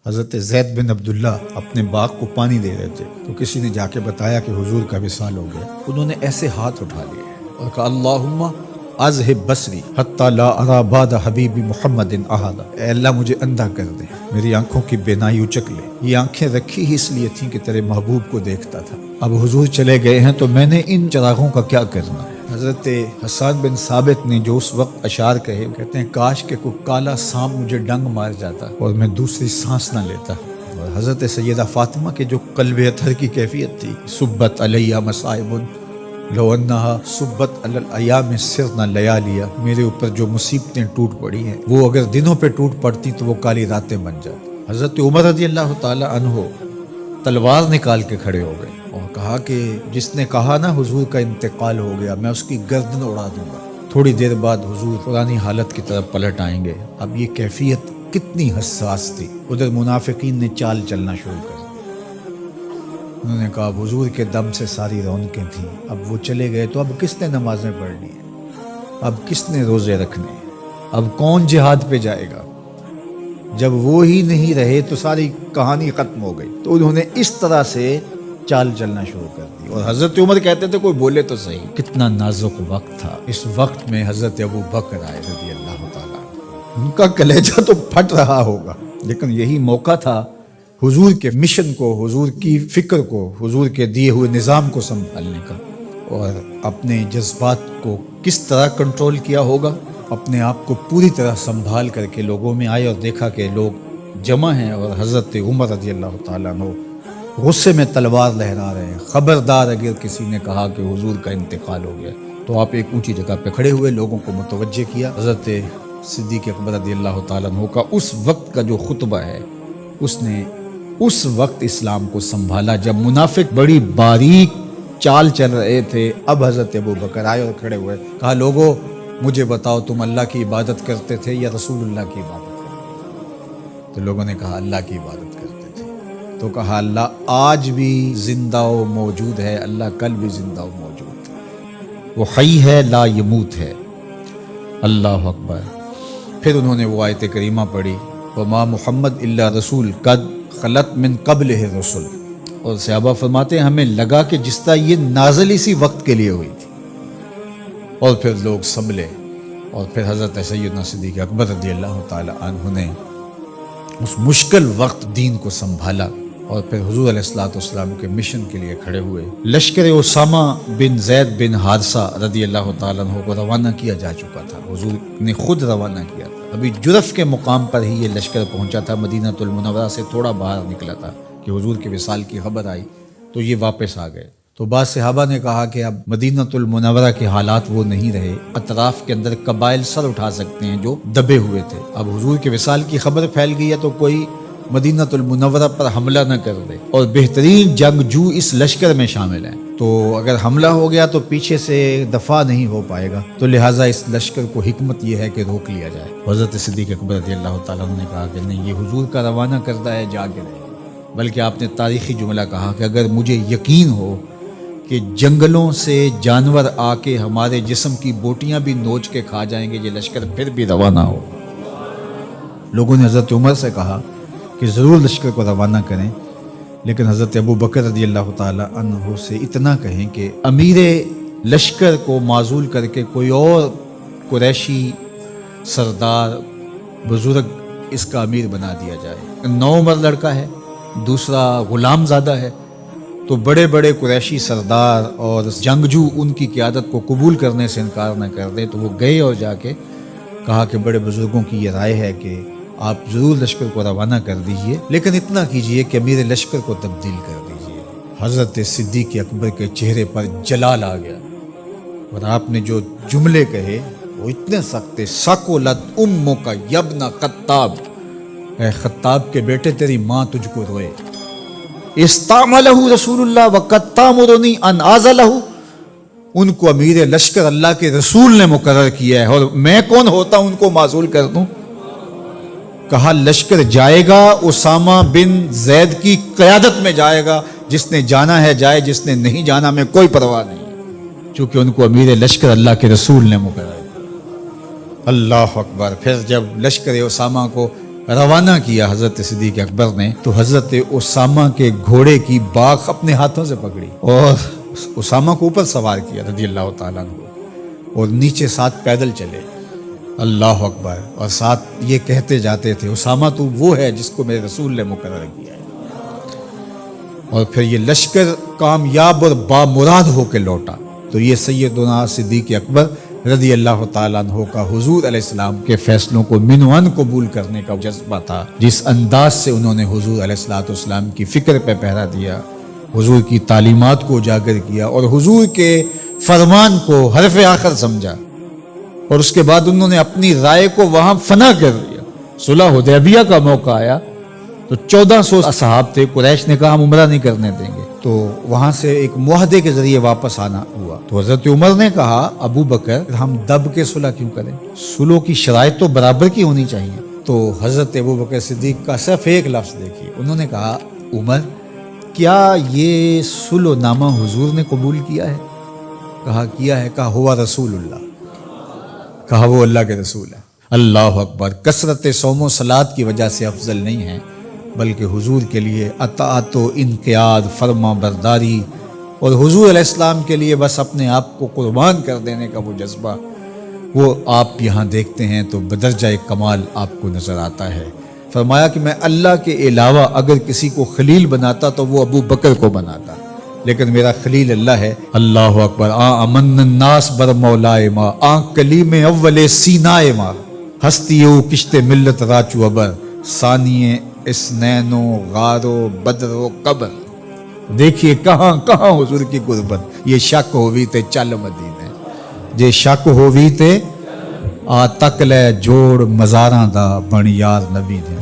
حضرت زید بن عبداللہ اپنے باغ کو پانی دے رہے تھے تو کسی نے جا کے بتایا کہ حضور کا وصال ہو گیا۔ انہوں نے ایسے ہاتھ اٹھا لیے اور کہا اللہم اذہب بصری حتی لا ارا بعد حبیبی محمد احدا، اے اللہ مجھے اندھا کر دے، میری آنکھوں کی بینائی اچک لے۔ یہ آنکھیں رکھی ہی اس لیے تھیں کہ تیرے محبوب کو دیکھتا تھا، اب حضور چلے گئے ہیں تو میں نے ان چراغوں کا کیا کرنا ہے۔ حضرت حسان بن ثابت نے جو اس وقت اشعار کہے، کہتے ہیں کاش کہ کوئی کالا سانپ مجھے ڈنگ مار جاتا اور میں دوسری سانس نہ لیتا۔ اور حضرت سیدہ فاطمہ کے جو قلب اطہر کی کیفیت تھی، سبت علیہ مصائب لو انہا سبت علی الایام سرنا لیالیا، میرے اوپر جو مصیبتیں ٹوٹ پڑی ہیں وہ اگر دنوں پہ ٹوٹ پڑتی تو وہ کالی راتیں بن جاتی۔ حضرت عمر رضی اللہ تعالی عنہ تلوار نکال کے کھڑے ہو گئے اور کہا کہ جس نے کہا نا حضور کا انتقال ہو گیا میں اس کی گردن اڑا دوں گا۔ تھوڑی دیر بعد حضور پرانی حالت کی طرف پلٹ آئیں گے۔ اب یہ کیفیت کتنی حساس تھی۔ ادھر منافقین نے چال چلنا شروع کر دیا۔ انہوں نے کہا حضور کے دم سے ساری رونقیں تھیں، اب وہ چلے گئے تو اب کس نے نمازیں پڑھنی ہیں، اب کس نے روزے رکھنے ہیں، اب کون جہاد پہ جائے گا۔ جب وہ ہی نہیں رہے تو ساری کہانی ختم ہو گئی۔ تو انہوں نے اس طرح سے چال چلنا شروع کر دی اور حضرت عمر کہتے تھے کوئی بولے تو صحیح۔ کتنا نازک وقت تھا۔ اس وقت میں حضرت ابو بکر آئے رضی اللہ تعالیٰ، ان کا کلیجہ تو پھٹ رہا ہوگا، لیکن یہی موقع تھا حضور کے مشن کو، حضور کی فکر کو، حضور کے دیے ہوئے نظام کو سنبھالنے کا، اور اپنے جذبات کو کس طرح کنٹرول کیا ہوگا۔ اپنے آپ کو پوری طرح سنبھال کر کے لوگوں میں آئے اور دیکھا کہ لوگ جمع ہیں اور حضرت عمر رضی اللہ تعالیٰ عنہ غصے میں تلوار لہرا رہے ہیں۔ خبردار اگر کسی نے کہا کہ حضور کا انتقال ہو گیا تو آپ ایک اونچی جگہ پہ کھڑے ہوئے، لوگوں کو متوجہ کیا۔ حضرت صدیق اکبر رضی اللہ تعالیٰ عنہ کا اس وقت کا جو خطبہ ہے، اس نے اس وقت اسلام کو سنبھالا جب منافق بڑی باریک چال چل رہے تھے۔ اب حضرت ابو بکر آئے اور کھڑے ہوئے، کہا لوگو مجھے بتاؤ تم اللہ کی عبادت کرتے تھے یا رسول اللہ کی عبادت کرتے تھے؟ تو لوگوں نے کہا اللہ کی عبادت کرتے تھے۔ تو کہا اللہ آج بھی زندہ و موجود ہے، اللہ کل بھی زندہ و موجود ہے، وہ حی ہے لا یموت ہے۔ اللہ اکبر۔ پھر انہوں نے وہ آیت کریمہ پڑھی وما محمد الا رسول قد خلت من قبلہ الرسل، اور صحابہ فرماتے ہیں ہمیں لگا کہ جس طرح یہ نازل اسی وقت کے لیے ہوئی تھی۔ اور پھر لوگ سنبھلے اور پھر حضرت سیدنا صدیق اکبر رضی اللہ تعالی عنہ نے اس مشکل وقت دین کو سنبھالا اور پھر حضور علیہ الصلوۃ والسلام کے مشن کے لیے کھڑے ہوئے۔ لشکر اسامہ بن زید بن حارثہ رضی اللہ تعالیٰ عنہ کو روانہ کیا جا چکا تھا، حضور نے خود روانہ کیا تھا۔ ابھی جرف کے مقام پر ہی یہ لشکر پہنچا تھا، مدینہ المنورہ سے تھوڑا باہر نکلا تھا کہ حضور کے وصال کی خبر آئی تو یہ واپس آ گئے۔ تو بعض صحابہ نے کہا کہ اب مدینہ المنورہ کے حالات وہ نہیں رہے، اطراف کے اندر قبائل سر اٹھا سکتے ہیں جو دبے ہوئے تھے۔ اب حضور کے وصال کی خبر پھیل گئی ہے تو کوئی مدینہ المنورہ پر حملہ نہ کر دے، اور بہترین جنگجو اس لشکر میں شامل ہیں، تو اگر حملہ ہو گیا تو پیچھے سے دفاع نہیں ہو پائے گا، تو لہٰذا اس لشکر کو حکمت یہ ہے کہ روک لیا جائے۔ حضرت صدیق اکبر رضی اللہ تعالیٰ عنہ نے کہا کہ نہیں، یہ حضور کا روانہ کردہ ہے، جا کے نہیں، بلکہ آپ نے تاریخی جملہ کہا کہ اگر مجھے یقین ہو کہ جنگلوں سے جانور آ کے ہمارے جسم کی بوٹیاں بھی نوچ کے کھا جائیں گے، یہ لشکر پھر بھی روانہ ہو۔ لوگوں نے حضرت عمر سے کہا کہ ضرور لشکر کو روانہ کریں، لیکن حضرت ابو بکر رضی اللہ تعالی عنہ سے اتنا کہیں کہ امیر لشکر کو معزول کر کے کوئی اور قریشی سردار بزرگ اس کا امیر بنا دیا جائے۔ 9 عمر لڑکا ہے، دوسرا غلام زادہ ہے، تو بڑے بڑے قریشی سردار اور جنگجو ان کی قیادت کو قبول کرنے سے انکار نہ کر دیں، تو وہ گئے اور جا کے کہا کہ بڑے بزرگوں کی یہ رائے ہے کہ آپ ضرور لشکر کو روانہ کر دیجئے، لیکن اتنا کیجئے کہ امیر لشکر کو تبدیل کر دیجئے۔ حضرت صدیق اکبر کے چہرے پر جلال آ گیا اور آپ نے جو جملے کہے وہ اتنے سخت تھے، ثقلت امک یا ابن خطاب، اے خطاب کے بیٹے تیری ماں تجھ کو روئے۔ استعملہ رسول اللہ وقد تامرنی ان اعزلہ، ان کو امیر لشکر اللہ کے رسول نے مقرر کیا ہے اور میں کون ہوتا ان کو معزول کر دوں۔ کہا لشکر جائے گا، اسامہ بن زید کی قیادت میں جائے گا، جس نے جانا ہے جائے، جس نے نہیں جانا میں کوئی پرواہ نہیں، چونکہ ان کو امیر لشکر اللہ کے رسول نے مقرر کیا۔ اللہ اکبر۔ پھر جب لشکر اسامہ کو روانہ کیا حضرت صدیق اکبر نے تو حضرت اسامہ کے گھوڑے کی باک اپنے ہاتھوں سے پکڑی اور اسامہ کو اوپر سوار کیا رضی اللہ تعالیٰ عنہ، اور نیچے ساتھ پیدل چلے، اللہ اکبر، اور ساتھ یہ کہتے جاتے تھے اسامہ تو وہ ہے جس کو میرے رسول نے مقرر کیا ہے۔ اور پھر یہ لشکر کامیاب اور بامراد ہو کے لوٹا تو یہ سیدنا صدیق اکبر رضی اللہ تعالیٰ عنہ کا حضور علیہ السلام کے فیصلوں کو منوان قبول کرنے کا جذبہ تھا، جس انداز سے انہوں نے حضور علیہ السلام کی فکر پہ پہرا دیا، حضور کی تعلیمات کو اجاگر کیا اور حضور کے فرمان کو حرف آخر سمجھا، اور اس کے بعد انہوں نے اپنی رائے کو وہاں فنا کر دیا۔ صلح حدیبیہ کا موقع آیا تو 1400 اصحاب تھے، قریش نے کہا ہم عمرہ نہیں کرنے دیں گے، تو وہاں سے ایک معاہدے کے ذریعے واپس آنا ہوا۔ تو حضرت عمر نے کہا ابو بکر ہم دب کے صلح کیوں کریں، صلح کی شرائط تو برابر کی ہونی چاہیے۔ تو حضرت ابو بکر صدیق کا صرف ایک لفظ دیکھیے، انہوں نے کہا عمر کیا یہ صلح نامہ حضور نے قبول کیا ہے؟ کہا کیا ہے، کہا ہوا رسول اللہ، کہا وہ اللہ کے رسول ہے۔ اللہ اکبر، کثرت صوم و صلات کی وجہ سے افضل نہیں ہے، بلکہ حضور کے لیے اطاعت و انقیاد، فرما برداری، اور حضور علیہ السلام کے لیے بس اپنے آپ کو قربان کر دینے کا وہ جذبہ، وہ آپ یہاں دیکھتے ہیں تو بدرجہ کمال آپ کو نظر آتا ہے۔ فرمایا کہ میں اللہ کے علاوہ اگر کسی کو خلیل بناتا تو وہ ابو بکر کو بناتا، لیکن میرا خلیل اللہ ہے۔ اللہ اکبر، امن الناس بر مولائے ما، کلیم اول سینائے ما، ہستیو کشت ملت راچو ابر، ثانیے اسنین و غار و بدر و قبر۔ دیکھیے کہاں کہاں حضور کی قربت، یہ شک ہووی تے چل مدینے، جے شک ہووی تے آ تک لے جوڑ مزاراں دا بن یار نبی دے۔